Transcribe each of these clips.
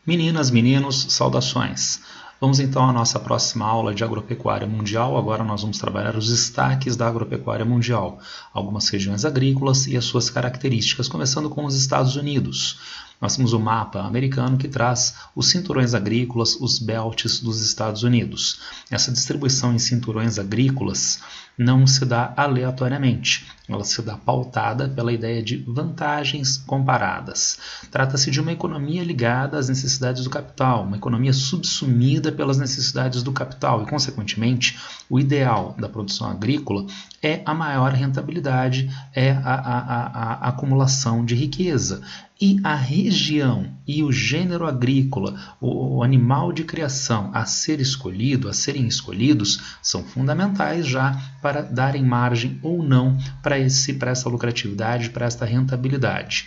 Meninas, meninos, saudações! Vamos então à nossa próxima aula de agropecuária mundial. Agora nós vamos trabalhar os destaques da agropecuária mundial, algumas regiões agrícolas e as suas características, começando com os Estados Unidos. Nós temos o mapa americano que traz os cinturões agrícolas, os belts dos Estados Unidos. Essa distribuição em cinturões agrícolas não se dá aleatoriamente, ela se dá pautada pela ideia de vantagens comparadas. Trata-se de uma economia ligada às necessidades do capital, uma economia subsumida pelas necessidades do capital e, consequentemente, o ideal da produção agrícola é a maior rentabilidade, é a acumulação de riqueza. E a região e o gênero agrícola, o animal de criação a ser escolhido, a serem escolhidos, são fundamentais já para darem margem ou não para essa lucratividade, para esta rentabilidade.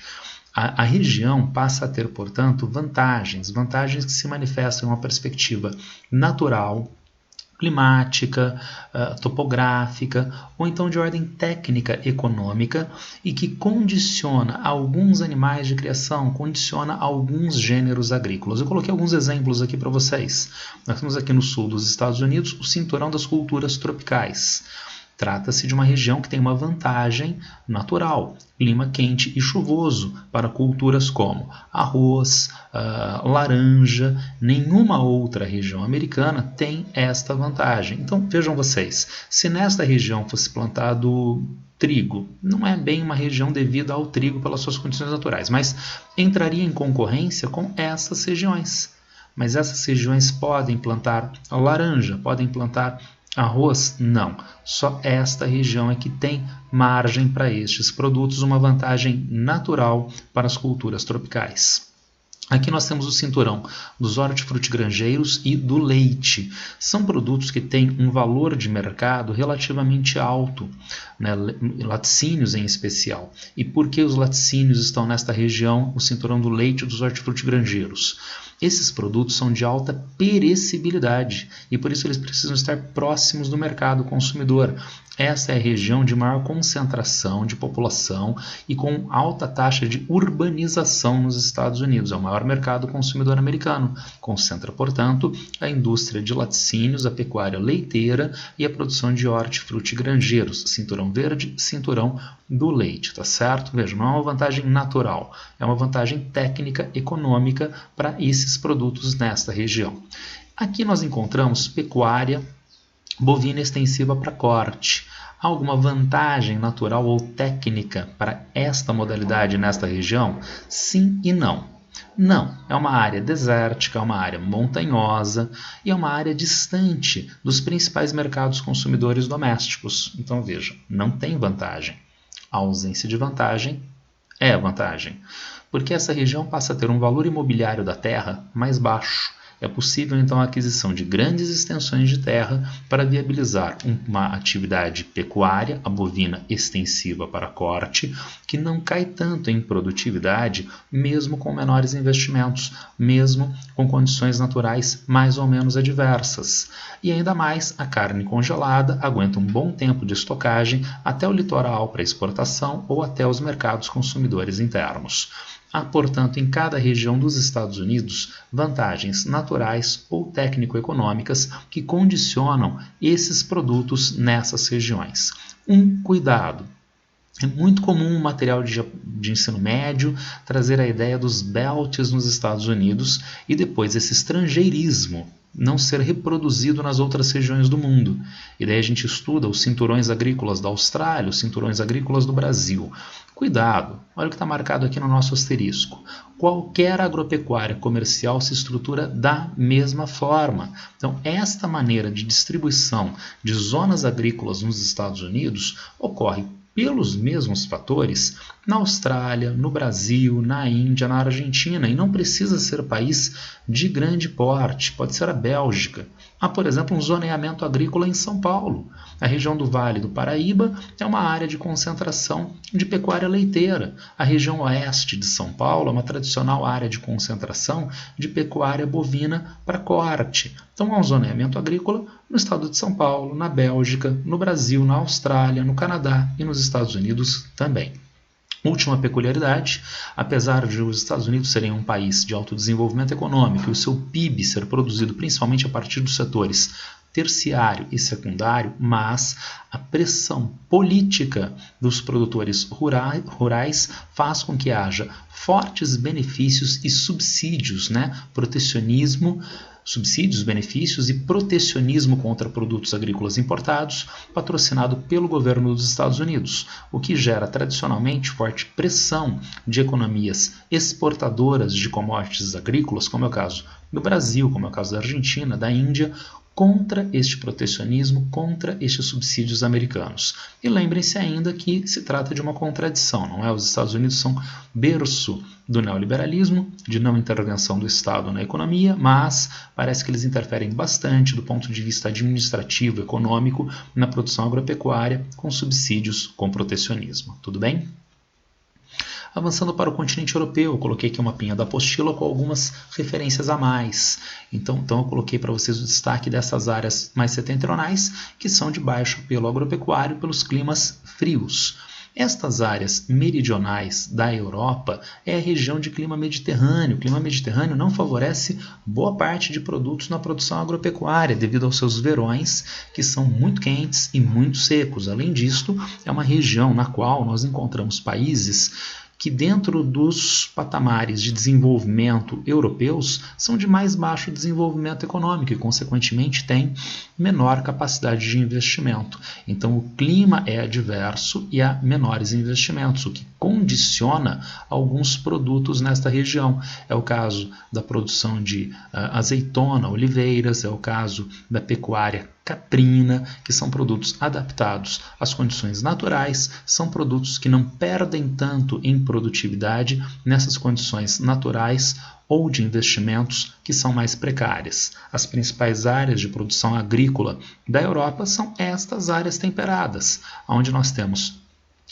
A região passa a ter, portanto, vantagens que se manifestam em uma perspectiva natural, climática, topográfica ou então de ordem técnica econômica e que condiciona alguns animais de criação, condiciona alguns gêneros agrícolas. Eu coloquei alguns exemplos aqui para vocês. Nós temos aqui no sul dos Estados Unidos o cinturão das culturas tropicais. Trata-se de uma região que tem uma vantagem natural, clima quente e chuvoso para culturas como arroz, laranja. Nenhuma outra região americana tem esta vantagem. Então vejam vocês, se nesta região fosse plantado trigo, não é bem uma região devida ao trigo pelas suas condições naturais, mas entraria em concorrência com essas regiões. Mas essas regiões podem plantar laranja, podem plantar arroz? Não. Só esta região é que tem margem para estes produtos, uma vantagem natural para as culturas tropicais. Aqui nós temos o cinturão dos hortifrutigranjeiros e do leite. São produtos que têm um valor de mercado relativamente alto, né? Laticínios em especial. E por que os laticínios estão nesta região, o cinturão do leite e dos hortifrutigranjeiros? Esses produtos são de alta perecibilidade e por isso eles precisam estar próximos do mercado consumidor. Essa é a região de maior concentração de população e com alta taxa de urbanização nos Estados Unidos. É o maior mercado consumidor americano. Concentra, portanto, a indústria de laticínios, a pecuária leiteira e a produção de hortifrutigranjeiros. Cinturão verde, cinturão do leite, tá certo? Veja, não é uma vantagem natural, é uma vantagem técnica, econômica para esses produtos nesta região. Aqui nós encontramos pecuária bovina extensiva para corte. Há alguma vantagem natural ou técnica para esta modalidade nesta região? Sim e não. Não, é uma área desértica, é uma área montanhosa e é uma área distante dos principais mercados consumidores domésticos. Então veja, não tem vantagem. A ausência de vantagem é vantagem, porque essa região passa a ter um valor imobiliário da terra mais baixo. É possível, então, a aquisição de grandes extensões de terra para viabilizar uma atividade pecuária, a bovina extensiva para corte, que não cai tanto em produtividade, mesmo com menores investimentos, mesmo com condições naturais mais ou menos adversas. E ainda mais, a carne congelada aguenta um bom tempo de estocagem até o litoral para exportação ou até os mercados consumidores internos. Há, portanto, em cada região dos Estados Unidos vantagens naturais ou técnico-econômicas que condicionam esses produtos nessas regiões. Um cuidado. É muito comum o material de ensino médio trazer a ideia dos belts nos Estados Unidos e depois esse estrangeirismo não ser reproduzido nas outras regiões do mundo. E daí a gente estuda os cinturões agrícolas da Austrália, os cinturões agrícolas do Brasil. Cuidado, olha o que está marcado aqui no nosso asterisco. Qualquer agropecuária comercial se estrutura da mesma forma. Então, esta maneira de distribuição de zonas agrícolas nos Estados Unidos ocorre pelos mesmos fatores na Austrália, no Brasil, na Índia, na Argentina, e não precisa ser país de grande porte, pode ser a Bélgica. Há, por exemplo, um zoneamento agrícola em São Paulo. A região do Vale do Paraíba é uma área de concentração de pecuária leiteira. A região oeste de São Paulo é uma tradicional área de concentração de pecuária bovina para corte. Então, há um zoneamento agrícola no estado de São Paulo, na Bélgica, no Brasil, na Austrália, no Canadá e nos Estados Unidos também. Última peculiaridade, apesar de os Estados Unidos serem um país de alto desenvolvimento econômico e o seu PIB ser produzido principalmente a partir dos setores terciário e secundário, mas a pressão política dos produtores rurais faz com que haja fortes benefícios e subsídios, protecionismo, subsídios, benefícios e protecionismo contra produtos agrícolas importados, patrocinado pelo governo dos Estados Unidos, o que gera tradicionalmente forte pressão de economias exportadoras de commodities agrícolas, como é o caso do Brasil, como é o caso da Argentina, da Índia, contra este protecionismo, contra estes subsídios americanos. E lembrem-se ainda que se trata de uma contradição, não é? Os Estados Unidos são berço do neoliberalismo, de não intervenção do Estado na economia, mas parece que eles interferem bastante do ponto de vista administrativo, econômico, na produção agropecuária, com subsídios, com protecionismo. Tudo bem? Avançando para o continente europeu, eu coloquei aqui uma mapinha da apostila com algumas referências a mais. Então eu coloquei para vocês o destaque dessas áreas mais setentrionais, que são de baixo apelo agropecuário pelos climas frios. Estas áreas meridionais da Europa é a região de clima mediterrâneo. O clima mediterrâneo não favorece boa parte de produtos na produção agropecuária, devido aos seus verões, que são muito quentes e muito secos. Além disso, é uma região na qual nós encontramos países que dentro dos patamares de desenvolvimento europeus são de mais baixo desenvolvimento econômico e, consequentemente, têm menor capacidade de investimento. Então, o clima é adverso e há menores investimentos, o que condiciona alguns produtos nesta região. É o caso da produção de azeitona, oliveiras, é o caso da pecuária caprina, que são produtos adaptados às condições naturais, são produtos que não perdem tanto em produtividade nessas condições naturais ou de investimentos que são mais precárias. As principais áreas de produção agrícola da Europa são estas áreas temperadas, onde nós temos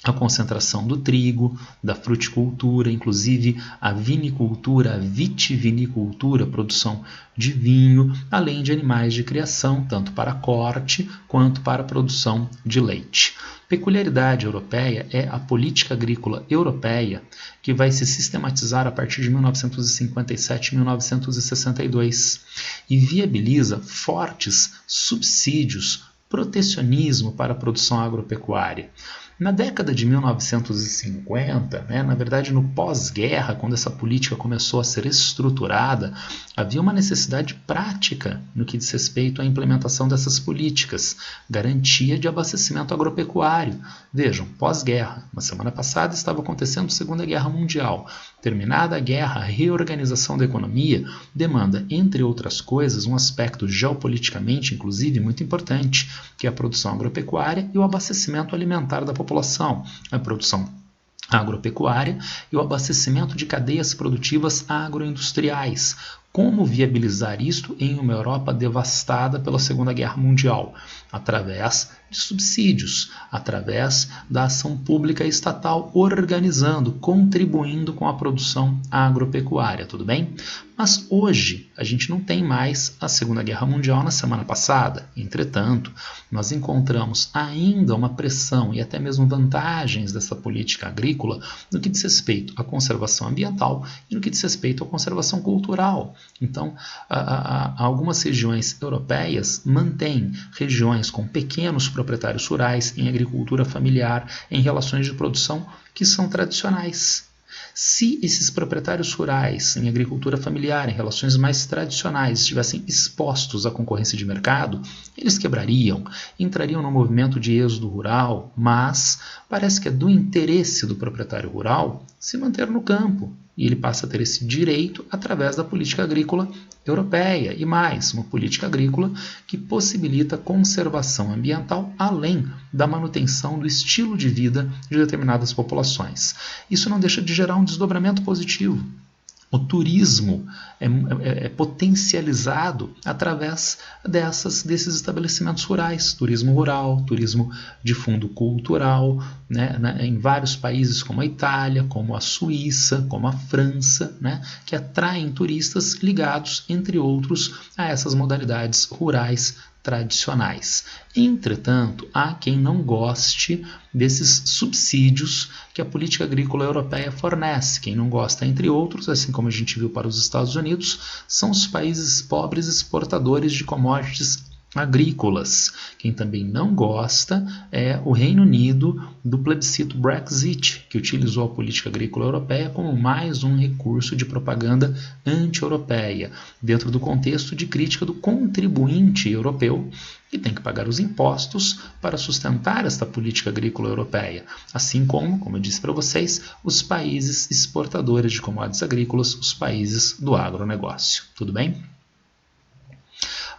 a concentração do trigo, da fruticultura, inclusive a vinicultura, a vitivinicultura, produção de vinho, além de animais de criação, tanto para corte quanto para produção de leite. Peculiaridade europeia é a política agrícola europeia, que vai se sistematizar a partir de 1957 e 1962 e viabiliza fortes subsídios, protecionismo para a produção agropecuária. Na década de 1950, na verdade no pós-guerra, quando essa política começou a ser estruturada, havia uma necessidade prática no que diz respeito à implementação dessas políticas, garantia de abastecimento agropecuário. Vejam, pós-guerra, na semana passada estava acontecendo a Segunda Guerra Mundial. Terminada a guerra, a reorganização da economia demanda, entre outras coisas, um aspecto geopoliticamente, inclusive, muito importante, que é a produção agropecuária e o abastecimento alimentar da população, a produção agropecuária e o abastecimento de cadeias produtivas agroindustriais. Como viabilizar isto em uma Europa devastada pela Segunda Guerra Mundial? Através de subsídios, através da ação pública estatal organizando, contribuindo com a produção agropecuária, tudo bem? Mas hoje a gente não tem mais a Segunda Guerra Mundial na semana passada. Entretanto, nós encontramos ainda uma pressão e até mesmo vantagens dessa política agrícola no que diz respeito à conservação ambiental e no que diz respeito à conservação cultural. Então, algumas regiões europeias mantêm regiões com pequenos proprietários rurais em agricultura familiar, em relações de produção que são tradicionais. Se esses proprietários rurais em agricultura familiar, em relações mais tradicionais, estivessem expostos à concorrência de mercado, eles quebrariam, entrariam no movimento de êxodo rural, mas parece que é do interesse do proprietário rural se manter no campo, e ele passa a ter esse direito através da política agrícola europeia e mais, uma política agrícola que possibilita a conservação ambiental além da manutenção do estilo de vida de determinadas populações. Isso não deixa de gerar um desdobramento positivo. O turismo é potencializado através desses estabelecimentos rurais, turismo rural, turismo de fundo cultural, em vários países como a Itália, como a Suíça, como a França, que atraem turistas ligados, entre outros, a essas modalidades rurais tradicionais. Entretanto, há quem não goste desses subsídios que a política agrícola europeia fornece. Quem não gosta, entre outros, assim como a gente viu para os Estados Unidos, são os países pobres exportadores de commodities agrícolas. Quem também não gosta é o Reino Unido do plebiscito Brexit, que utilizou a política agrícola europeia como mais um recurso de propaganda anti-europeia, dentro do contexto de crítica do contribuinte europeu, que tem que pagar os impostos para sustentar esta política agrícola europeia, assim como eu disse para vocês, os países exportadores de commodities agrícolas, os países do agronegócio. Tudo bem?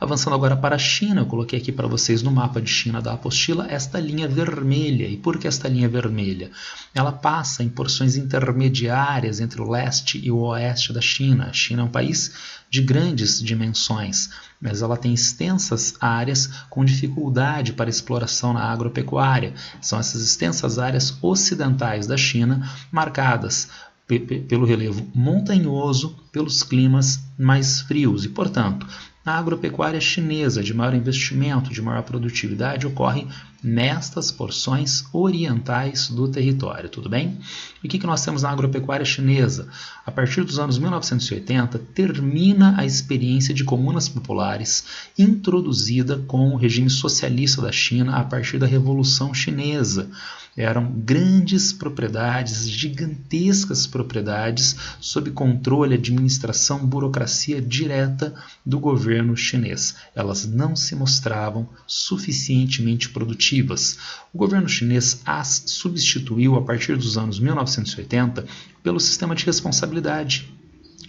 Avançando agora para a China, eu coloquei aqui para vocês no mapa de China da apostila esta linha vermelha. E por que esta linha vermelha? Ela passa em porções intermediárias entre o leste e o oeste da China. A China é um país de grandes dimensões, mas ela tem extensas áreas com dificuldade para exploração na agropecuária. São essas extensas áreas ocidentais da China, marcadas pelo relevo montanhoso, pelos climas mais frios e, portanto, a agropecuária chinesa de maior investimento, de maior produtividade, ocorre nestas porções orientais do território, tudo bem? E o que nós temos na agropecuária chinesa? A partir dos anos 1980, termina a experiência de comunas populares introduzida com o regime socialista da China a partir da Revolução Chinesa. Eram grandes propriedades, gigantescas propriedades, sob controle, administração, burocracia direta do governo chinês. Elas não se mostravam suficientemente produtivas. O governo chinês as substituiu, a partir dos anos 1980, pelo sistema de responsabilidade,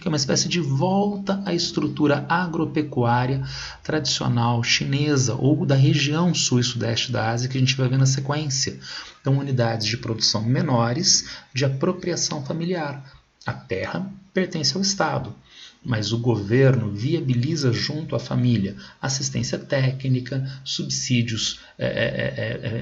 que é uma espécie de volta à estrutura agropecuária tradicional chinesa ou da região sul e sudeste da Ásia, que a gente vai ver na sequência. Então, unidades de produção menores, de apropriação familiar. A terra pertence ao Estado, mas o governo viabiliza junto à família assistência técnica, subsídios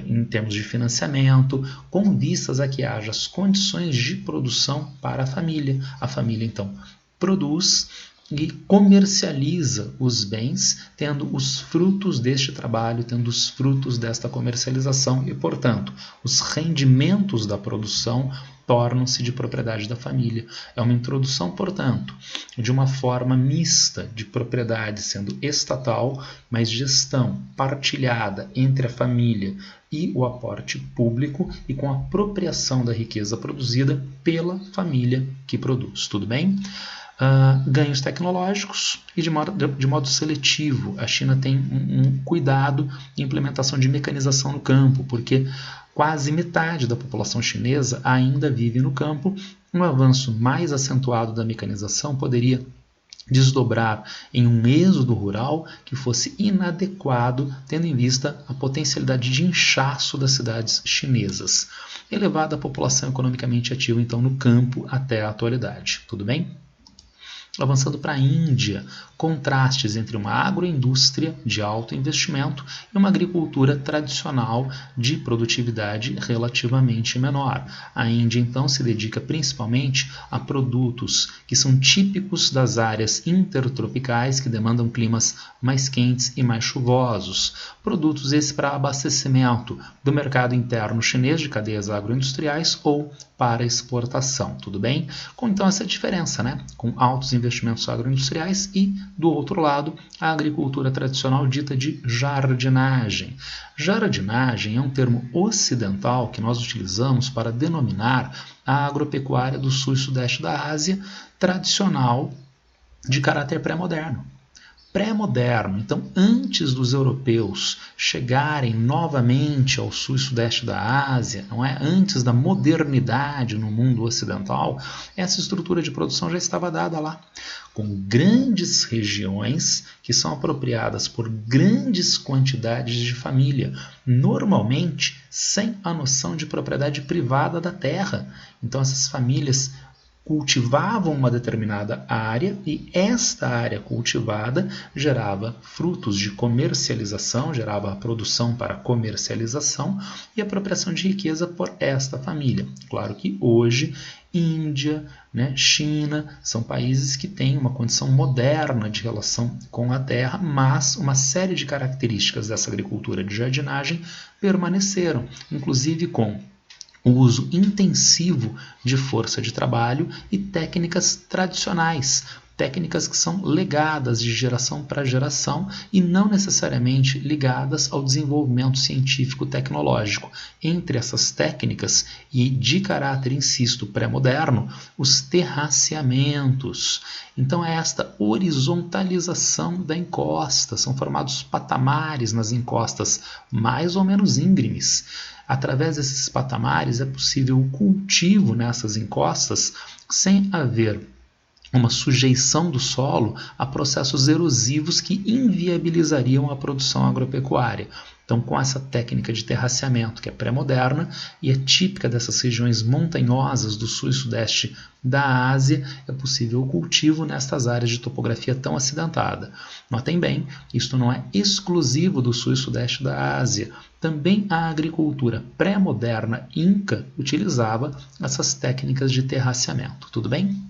em termos de financiamento, com vistas a que haja as condições de produção para a família. A família, então, produz e comercializa os bens, tendo os frutos deste trabalho, tendo os frutos desta comercialização e, portanto, os rendimentos da produção tornam-se de propriedade da família. É uma introdução, portanto, de uma forma mista de propriedade sendo estatal, mas gestão partilhada entre a família e o aporte público e com a apropriação da riqueza produzida pela família que produz. Tudo bem? Ganhos tecnológicos e de modo seletivo. A China tem um cuidado em implementação de mecanização no campo, porque quase metade da população chinesa ainda vive no campo. Um avanço mais acentuado da mecanização poderia desdobrar em um êxodo rural que fosse inadequado, tendo em vista a potencialidade de inchaço das cidades chinesas. Elevada a população economicamente ativa, então, no campo até a atualidade. Tudo bem? Avançando para a Índia, contrastes entre uma agroindústria de alto investimento e uma agricultura tradicional de produtividade relativamente menor. A Índia, então, se dedica principalmente a produtos que são típicos das áreas intertropicais que demandam climas mais quentes e mais chuvosos. Produtos esses para abastecimento do mercado interno chinês de cadeias agroindustriais ou para exportação, tudo bem? Com então essa diferença, né? Com altos investimentos agroindustriais e, do outro lado, a agricultura tradicional dita de jardinagem. Jardinagem é um termo ocidental que nós utilizamos para denominar a agropecuária do sul e sudeste da Ásia, tradicional de caráter pré-moderno. Pré-moderno, então antes dos europeus chegarem novamente ao sul e sudeste da Ásia, não é? Antes da modernidade no mundo ocidental, essa estrutura de produção já estava dada lá, com grandes regiões que são apropriadas por grandes quantidades de família, normalmente sem a noção de propriedade privada da terra. Então essas famílias cultivavam uma determinada área e esta área cultivada gerava frutos de comercialização, gerava a produção para comercialização e apropriação de riqueza por esta família. Claro que hoje Índia, né, China, são países que têm uma condição moderna de relação com a terra, mas uma série de características dessa agricultura de jardinagem permaneceram, inclusive com o uso intensivo de força de trabalho e técnicas tradicionais, técnicas que são legadas de geração para geração e não necessariamente ligadas ao desenvolvimento científico-tecnológico. Entre essas técnicas, e de caráter, insisto, pré-moderno, os terraceamentos. Então é esta horizontalização da encosta, são formados patamares nas encostas mais ou menos íngremes. Através desses patamares é possível o cultivo nessas encostas sem haver uma sujeição do solo a processos erosivos que inviabilizariam a produção agropecuária. Então, com essa técnica de terraceamento, que é pré-moderna e é típica dessas regiões montanhosas do sul e sudeste da Ásia, é possível o cultivo nestas áreas de topografia tão acidentada. Notem bem, isto não é exclusivo do sul e sudeste da Ásia. Também a agricultura pré-moderna inca utilizava essas técnicas de terraceamento. Tudo bem?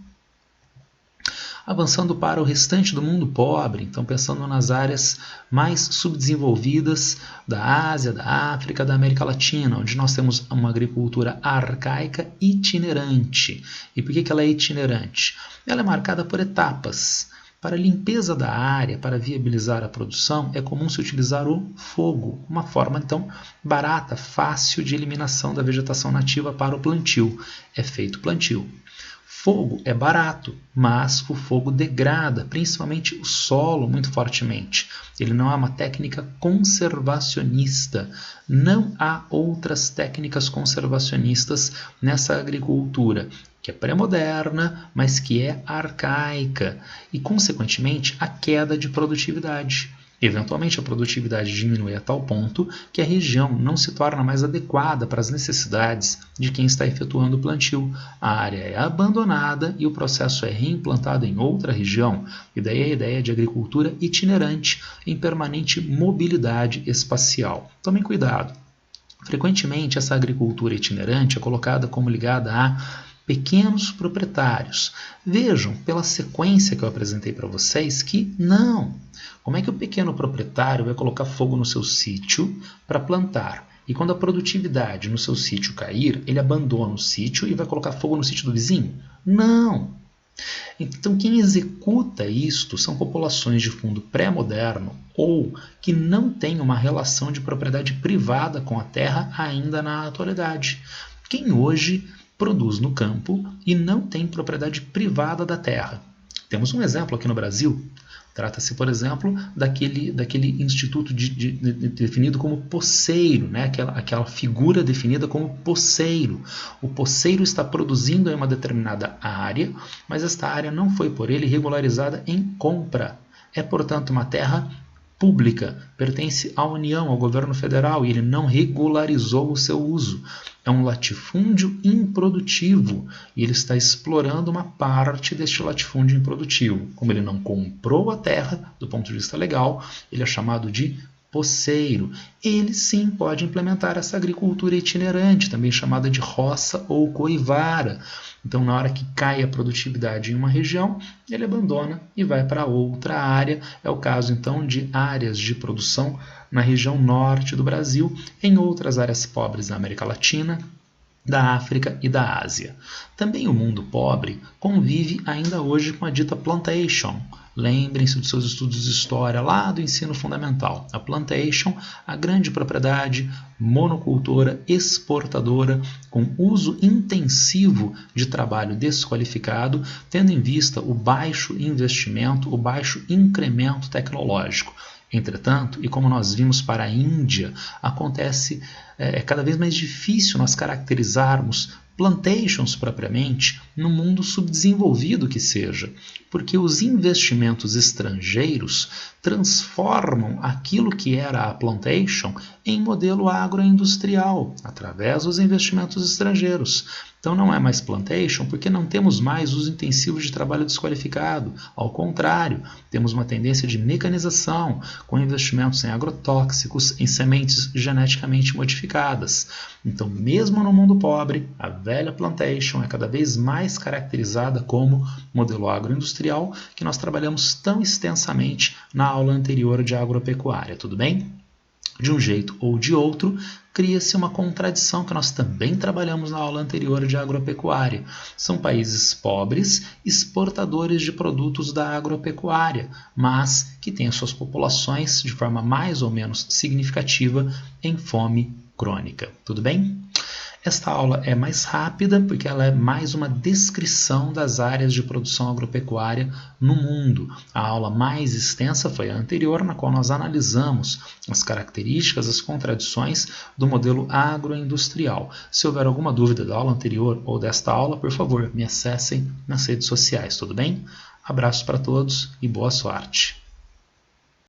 Avançando para o restante do mundo pobre, então pensando nas áreas mais subdesenvolvidas da Ásia, da África, da América Latina, onde nós temos uma agricultura arcaica itinerante. E por que ela é itinerante? Ela é marcada por etapas. Para a limpeza da área, para viabilizar a produção, é comum se utilizar o fogo, uma forma então barata, fácil de eliminação da vegetação nativa para o plantio. É feito plantio. Fogo é barato, mas o fogo degrada, principalmente o solo, muito fortemente. Ele não é uma técnica conservacionista. Não há outras técnicas conservacionistas nessa agricultura, que é pré-moderna, mas que é arcaica. E, consequentemente, a queda de produtividade. Eventualmente, a produtividade diminui a tal ponto que a região não se torna mais adequada para as necessidades de quem está efetuando o plantio. A área é abandonada e o processo é reimplantado em outra região. E daí a ideia de agricultura itinerante em permanente mobilidade espacial. Tomem cuidado. Frequentemente, essa agricultura itinerante é colocada como ligada a pequenos proprietários. Vejam, pela sequência que eu apresentei para vocês, que não. Como é que o pequeno proprietário vai colocar fogo no seu sítio para plantar? E quando a produtividade no seu sítio cair, ele abandona o sítio e vai colocar fogo no sítio do vizinho? Não! Então, quem executa isto são populações de fundo pré-moderno ou que não têm uma relação de propriedade privada com a terra ainda na atualidade. Quem hoje produz no campo e não tem propriedade privada da terra. Temos um exemplo aqui no Brasil. Trata-se, por exemplo, daquele instituto definido como poceiro, né? aquela figura definida como poceiro. O poceiro está produzindo em uma determinada área, mas esta área não foi por ele regularizada em compra. É, portanto, uma terra pública, pertence à União, ao governo federal, e ele não regularizou o seu uso. É um latifúndio improdutivo e ele está explorando uma parte deste latifúndio improdutivo. Como ele não comprou a terra, do ponto de vista legal, ele é chamado de poceiro. Ele sim pode implementar essa agricultura itinerante, também chamada de roça ou coivara. Então, na hora que cai a produtividade em uma região, ele abandona e vai para outra área. É o caso, então, de áreas de produção na região norte do Brasil, em outras áreas pobres da América Latina, da África e da Ásia. Também o mundo pobre convive ainda hoje com a dita plantation. Lembrem-se dos seus estudos de história lá do ensino fundamental. A plantation, a grande propriedade monocultora, exportadora, com uso intensivo de trabalho desqualificado, tendo em vista o baixo investimento, o baixo incremento tecnológico. Entretanto, e como nós vimos para a Índia, é cada vez mais difícil nós caracterizarmos plantations propriamente no mundo subdesenvolvido que seja, porque os investimentos estrangeiros transformam aquilo que era a plantation em modelo agroindustrial, através dos investimentos estrangeiros. Então não é mais plantation porque não temos mais uso intensivo de trabalho desqualificado. Ao contrário, temos uma tendência de mecanização, com investimentos em agrotóxicos, em sementes geneticamente modificadas. Então, mesmo no mundo pobre, a velha plantation é cada vez mais caracterizada como modelo agroindustrial que nós trabalhamos tão extensamente na aula anterior de agropecuária, tudo bem? De um jeito ou de outro, cria-se uma contradição que nós também trabalhamos na aula anterior de agropecuária. São países pobres, exportadores de produtos da agropecuária, mas que têm suas populações, de forma mais ou menos significativa, em fome crônica. Tudo bem? Esta aula é mais rápida porque ela é mais uma descrição das áreas de produção agropecuária no mundo. A aula mais extensa foi a anterior, na qual nós analisamos as características, as contradições do modelo agroindustrial. Se houver alguma dúvida da aula anterior ou desta aula, por favor, me acessem nas redes sociais, tudo bem? Abraços para todos e boa sorte!